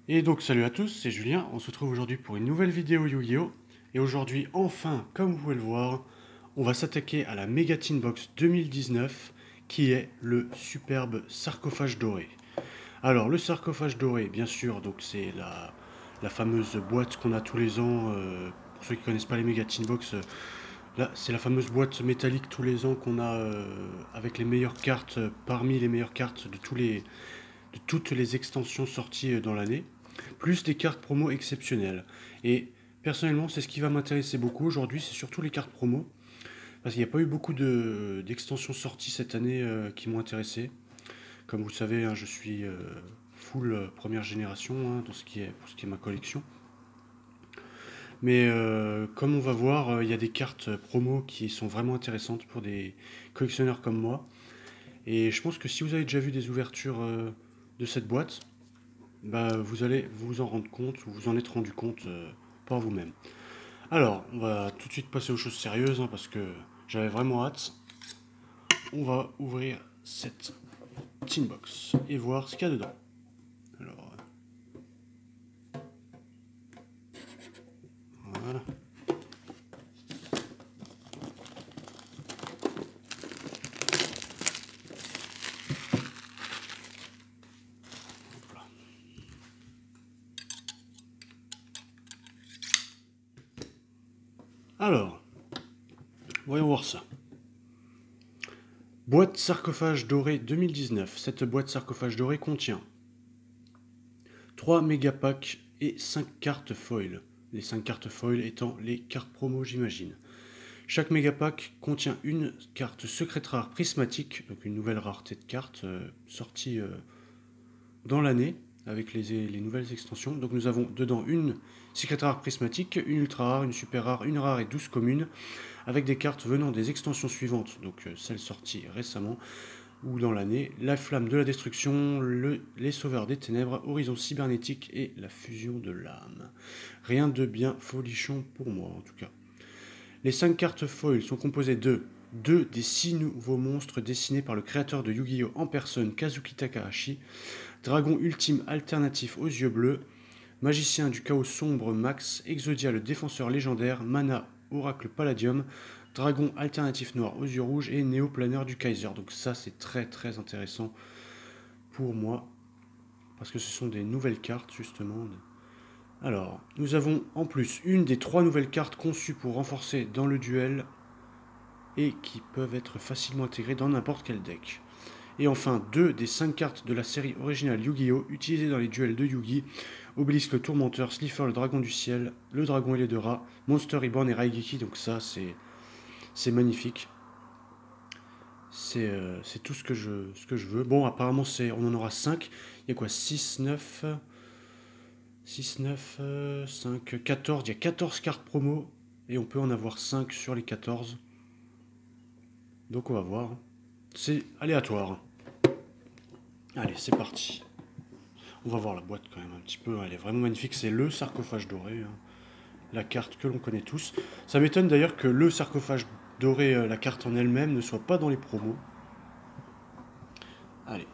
Et donc salut à tous, c'est Julien, on se retrouve aujourd'hui pour une nouvelle vidéo Yu-Gi-Oh! Et aujourd'hui, enfin, comme vous pouvez le voir, on va s'attaquer à la Mega Tin Box 2019, qui est le superbe sarcophage doré. Alors, le sarcophage doré, bien sûr, donc c'est la fameuse boîte qu'on a tous les ans, pour ceux qui ne connaissent pas les Mega Tin Box, là, c'est la fameuse boîte métallique tous les ans qu'on a avec les meilleures cartes, parmi les meilleures cartes de toutes les extensions sorties dans l'année, plus des cartes promo exceptionnelles. Et personnellement, c'est ce qui va m'intéresser beaucoup aujourd'hui, c'est surtout les cartes promo, parce qu'il n'y a pas eu beaucoup d'extensions sorties cette année qui m'ont intéressé. Comme vous le savez, hein, je suis full première génération hein, pour ce qui est ma collection. Mais comme on va voir, il y a des cartes promo qui sont vraiment intéressantes pour des collectionneurs comme moi. Et je pense que si vous avez déjà vu des ouvertures de cette boîte, bah, vous allez vous en rendre compte, ou vous en êtes rendu compte par vous-même. Alors, on va tout de suite passer aux choses sérieuses, hein, parce que j'avais vraiment hâte. On va ouvrir cette tin box et voir ce qu'il y a dedans. Alors, voilà. Alors, voyons voir ça. Boîte sarcophage doré 2019. Cette boîte sarcophage doré contient 3 méga packs et 5 cartes foil. Les 5 cartes foil étant les cartes promo, j'imagine. Chaque méga pack contient une carte secrète rare prismatique, donc une nouvelle rareté de cartes sortie dans l'année avec les nouvelles extensions. Donc nous avons dedans une secrète rare prismatique, une ultra rare, une super rare, une rare et 12 communes, avec des cartes venant des extensions suivantes, donc celles sorties récemment ou dans l'année, la flamme de la destruction, les sauveurs des ténèbres, horizon cybernétique et la fusion de l'âme. Rien de bien folichon pour moi en tout cas. Les 5 cartes foil sont composées de 2 des 6 nouveaux monstres dessinés par le créateur de Yu-Gi-Oh! En personne, Kazuki Takahashi, Dragon ultime alternatif aux yeux bleus, Magicien du chaos sombre Max, Exodia le défenseur légendaire, Mana Oracle Palladium, Dragon alternatif noir aux yeux rouges et Néoplaneur du Kaiser. Donc ça c'est très très intéressant pour moi, parce que ce sont des nouvelles cartes justement. Alors, nous avons en plus une des 3 nouvelles cartes conçues pour renforcer dans le duel et qui peuvent être facilement intégrées dans n'importe quel deck. Et enfin, 2 des 5 cartes de la série originale Yu-Gi-Oh! Utilisées dans les duels de Yu-Gi, Obélisque le Tourmenteur, Slifer le Dragon du Ciel, le Dragon et les deux rats, Monster Reborn et Raigeki, donc ça c'est magnifique. C'est tout ce que je veux. Bon, apparemment on en aura 5. Il y a quoi 6, 9, 6, 9, 5, 14. Il y a 14 cartes promo et on peut en avoir 5 sur les 14. Donc on va voir. C'est aléatoire. Allez, c'est parti. On va voir la boîte quand même un petit peu. Elle est vraiment magnifique. C'est le sarcophage doré. Hein. La carte que l'on connaît tous. Ça m'étonne d'ailleurs que le sarcophage doré, la carte en elle-même, ne soit pas dans les promos. Allez,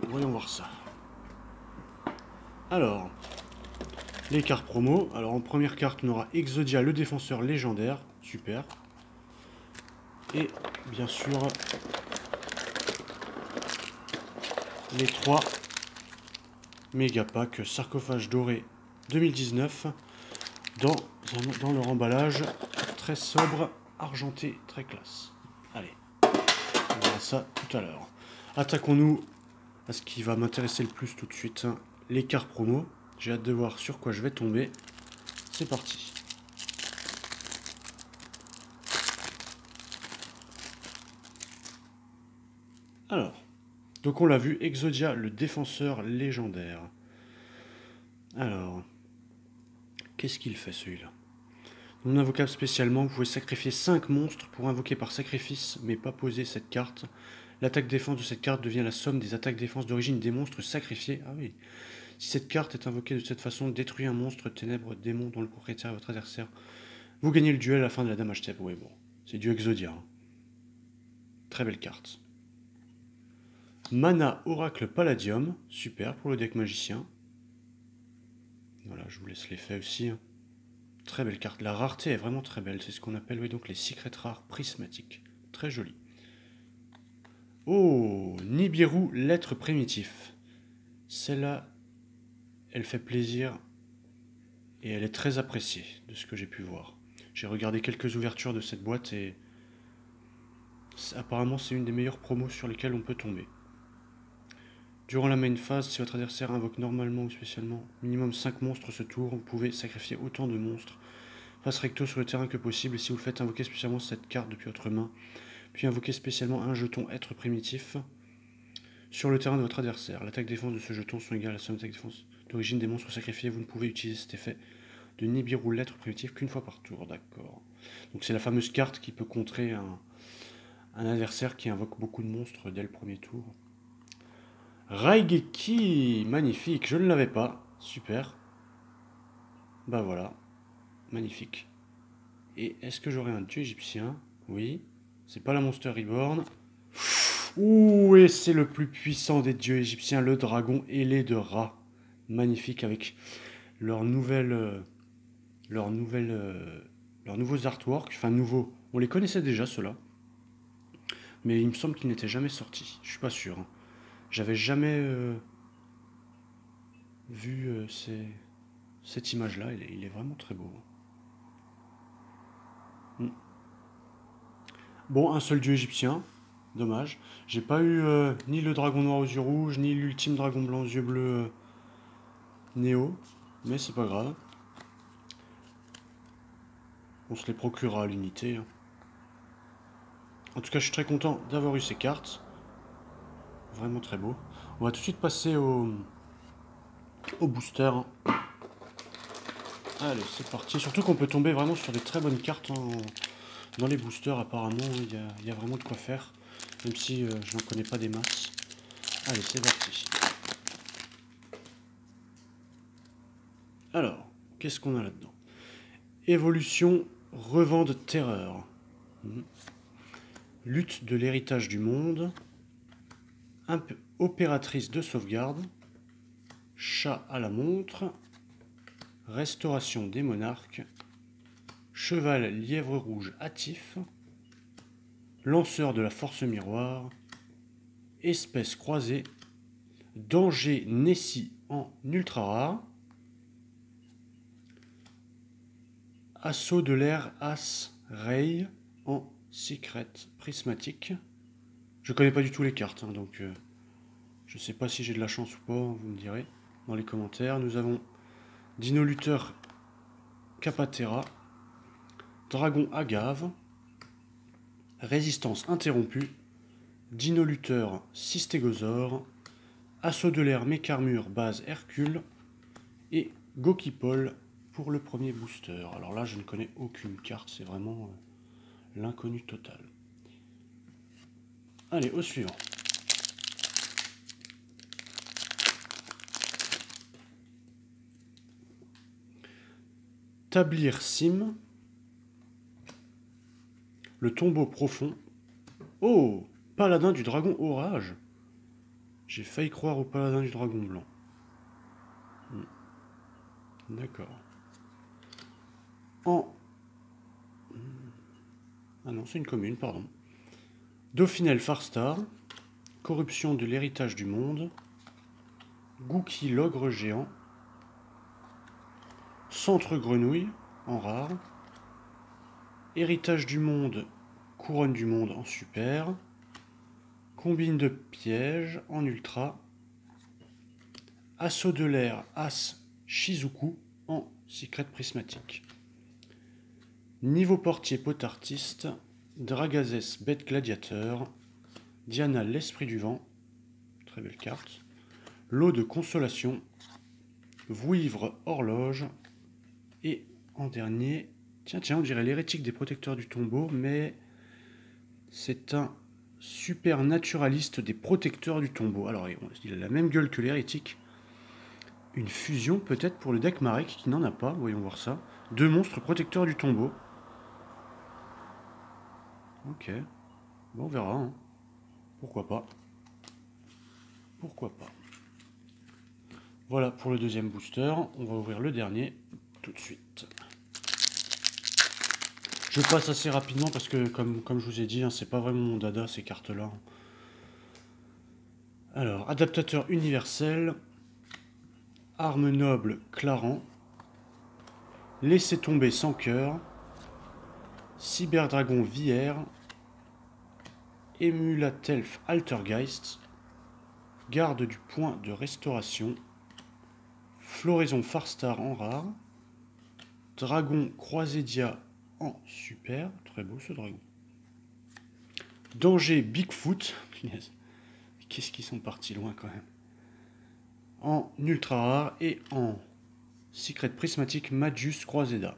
voyons voir ça. Alors, les cartes promo. Alors en première carte, on aura Exodia, le défenseur légendaire. Super. Et bien sûr, les 3 méga packs sarcophage doré 2019 dans leur emballage très sobre, argenté, très classe. Allez, on verra ça tout à l'heure. Attaquons-nous à ce qui va m'intéresser le plus tout de suite, hein, les cartes promo. J'ai hâte de voir sur quoi je vais tomber. C'est parti. Alors, donc on l'a vu, Exodia, le défenseur légendaire. Alors, qu'est-ce qu'il fait celui-là? Non invocable spécialement, vous pouvez sacrifier 5 monstres pour invoquer par sacrifice, mais pas poser cette carte. L'attaque-défense de cette carte devient la somme des attaques-défense d'origine des monstres sacrifiés. Ah oui. Si cette carte est invoquée de cette façon, détruit un monstre, ténèbres, démon dont le propriétaire est votre adversaire. Vous gagnez le duel à la fin de la damage step. Oui, bon. C'est du Exodia. Hein. Très belle carte. Mana Oracle Palladium. Super pour le deck magicien. Voilà, je vous laisse l'effet aussi. Hein. Très belle carte. La rareté est vraiment très belle. C'est ce qu'on appelle oui, donc les secrets rares prismatiques. Très joli. Oh, Nibiru, l'être primitif. Celle-là, elle fait plaisir et elle est très appréciée de ce que j'ai pu voir. J'ai regardé quelques ouvertures de cette boîte et apparemment c'est une des meilleures promos sur lesquelles on peut tomber. Durant la main phase, si votre adversaire invoque normalement ou spécialement minimum 5 monstres ce tour, vous pouvez sacrifier autant de monstres face recto sur le terrain que possible. Et si vous le faites invoquer spécialement cette carte depuis votre main, puis invoquer spécialement un jeton être primitif sur le terrain de votre adversaire. L'attaque défense de ce jeton sont égales à la somme d'attaque défense d'origine des monstres sacrifiés. Vous ne pouvez utiliser cet effet de Nibiru l'être primitif qu'une fois par tour. D'accord. Donc c'est la fameuse carte qui peut contrer un adversaire qui invoque beaucoup de monstres dès le premier tour. Raigeki, magnifique, je ne l'avais pas, super. Bah voilà, magnifique. Et est-ce que j'aurai un dieu égyptien? Oui, c'est pas la Monster Reborn. Ouh, et c'est le plus puissant des dieux égyptiens, le dragon ailé de Ra. Magnifique avec leurs nouveaux artworks, enfin nouveaux, on les connaissait déjà ceux-là. Mais il me semble qu'ils n'étaient jamais sortis, je suis pas sûr. Hein. J'avais jamais vu cette image-là, il est vraiment très beau. Mm. Bon, un seul dieu égyptien, dommage. J'ai pas eu ni le dragon noir aux yeux rouges, ni l'ultime dragon blanc aux yeux bleus Néo, mais c'est pas grave. On se les procurera à l'unité. Hein. En tout cas, je suis très content d'avoir eu ces cartes. Vraiment très beau. On va tout de suite passer au booster. Hein. Allez, c'est parti. Surtout qu'on peut tomber vraiment sur des très bonnes cartes dans les boosters. Apparemment, il y a vraiment de quoi faire. Même si je n'en connais pas des masses. Allez, c'est parti. Alors, qu'est-ce qu'on a là-dedans? Évolution, revente terreur. Lutte de l'héritage du monde. Opératrice de sauvegarde. Chat à la montre. Restauration des monarques. Cheval lièvre rouge hâtif. Lanceur de la force miroir. Espèce croisée. Danger Nessie en ultra rare. Assaut de l'air As Ray en secret prismatique. Je connais pas du tout les cartes, hein, donc je sais pas si j'ai de la chance ou pas, vous me direz dans les commentaires. Nous avons Dino Lutteur Capatera, Dragon Agave, Résistance interrompue, Dino Lutteur Systégosaure, Assaut de l'air Mécarmure base Hercule et Gokipol pour le premier booster. Alors là, je ne connais aucune carte, c'est vraiment l'inconnu total. Allez, au suivant. Tablir Sim. Le tombeau profond. Oh, paladin du dragon orage. J'ai failli croire au paladin du dragon blanc. D'accord. Ah non, c'est une commune, pardon. Dauphinel Farstar. Corruption de l'héritage du monde. Gookie l'ogre géant. Centre grenouille en rare. Héritage du monde. Couronne du monde en super. Combine de pièges en ultra. Assaut de l'air As Shizuku en secret prismatique. Niveau portier potartiste, Dragazès bête gladiateur, Diana l'esprit du vent, très belle carte, Lot de consolation, Vouivre horloge, et en dernier, tiens, on dirait l'hérétique des protecteurs du tombeau, mais c'est un supernaturaliste des protecteurs du tombeau. Alors il a la même gueule que l'hérétique. Une fusion peut-être pour le deck Marek qui n'en a pas, voyons voir ça. 2 monstres protecteurs du tombeau. Ok. Bon, on verra. Hein. Pourquoi pas. Pourquoi pas. Voilà pour le deuxième booster. On va ouvrir le dernier tout de suite. Je passe assez rapidement parce que, comme je vous ai dit, hein, c'est pas vraiment mon dada ces cartes-là. Alors, adaptateur universel, arme noble Claran, laissez tomber sans cœur, cyberdragon Vier, émulatelf Altergeist, garde du point de restauration, floraison Farstar en rare, dragon Croisédia en super, très beau ce dragon, danger Bigfoot, qu'est-ce qu'ils sont partis loin quand même, en ultra rare et en secret prismatique Magus Croiseda.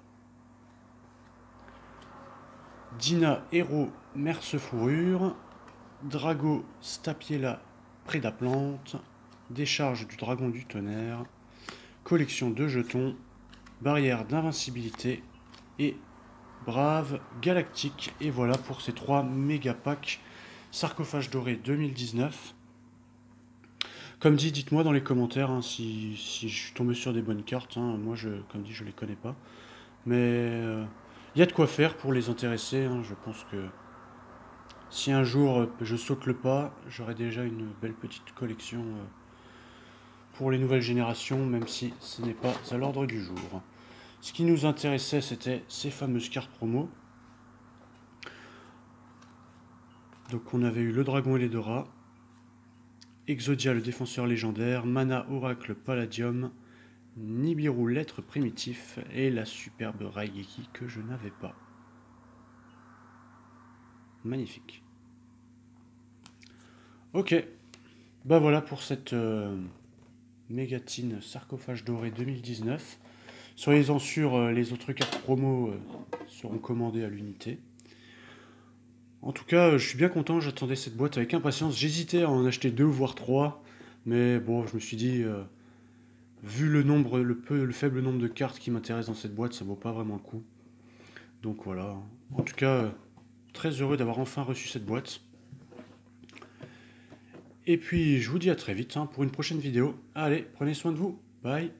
Dina Héros Merce Fourrure, Drago Stapiela Prédaplante, décharge du dragon du tonnerre, collection de jetons, barrière d'invincibilité et brave galactique. Et voilà pour ces 3 méga packs sarcophage doré 2019. Comme dit, dites-moi dans les commentaires hein, si je suis tombé sur des bonnes cartes. Hein. Moi, comme dit, je les connais pas. Mais il y a de quoi faire pour les intéresser. Hein. Je pense que si un jour je saute le pas, j'aurai déjà une belle petite collection pour les nouvelles générations, même si ce n'est pas à l'ordre du jour. Ce qui nous intéressait, c'était ces fameuses cartes promo. Donc on avait eu le dragon et les Dora, Exodia le défenseur légendaire, Mana Oracle Palladium, Nibiru l'être primitif et la superbe Raigeki que je n'avais pas. Magnifique. Ok, bah voilà pour cette Mégatine sarcophage doré 2019. Soyez-en sûrs, les autres cartes promo seront commandées à l'unité. En tout cas, je suis bien content, j'attendais cette boîte avec impatience. J'hésitais à en acheter 2 voire 3, mais bon, je me suis dit, vu le faible nombre de cartes qui m'intéressent dans cette boîte, ça vaut pas vraiment le coup. Donc voilà. En tout cas, très heureux d'avoir enfin reçu cette boîte. Et puis, je vous dis à très vite hein, pour une prochaine vidéo. Allez, prenez soin de vous. Bye.